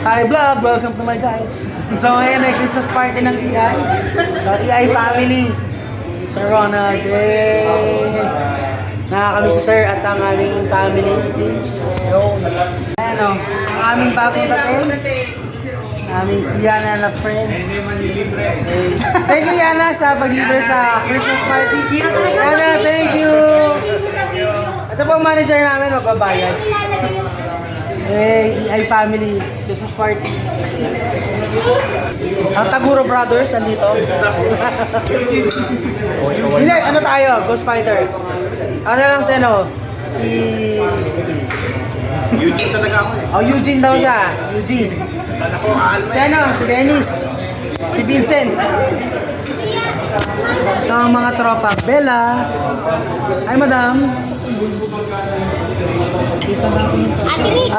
Hi vlog, welcome to my guys. So ngayon ay Christmas party ng EI. So EI family. Sir Ronald, nakakami si Sir at ang aming family. Ayan o, ang aming bagong dating. Aming si Yana na friend. Thank you Yana sa pag-libre sa Christmas party. Yana, thank you. Ito po ang manager namin, magbabayad. EI family, Christmas party. Ang Taguro Brothers, nandito. Hindi, ano tayo? Ghost Fighter. Ano lang sa ano? Eugene talaga ako eh. Oh, Eugene daw siya. Eugene. Si ano? Si Dennis. Si Vincent. Ito ang mga tropa. Bella. Ay, madam. Ate Rick!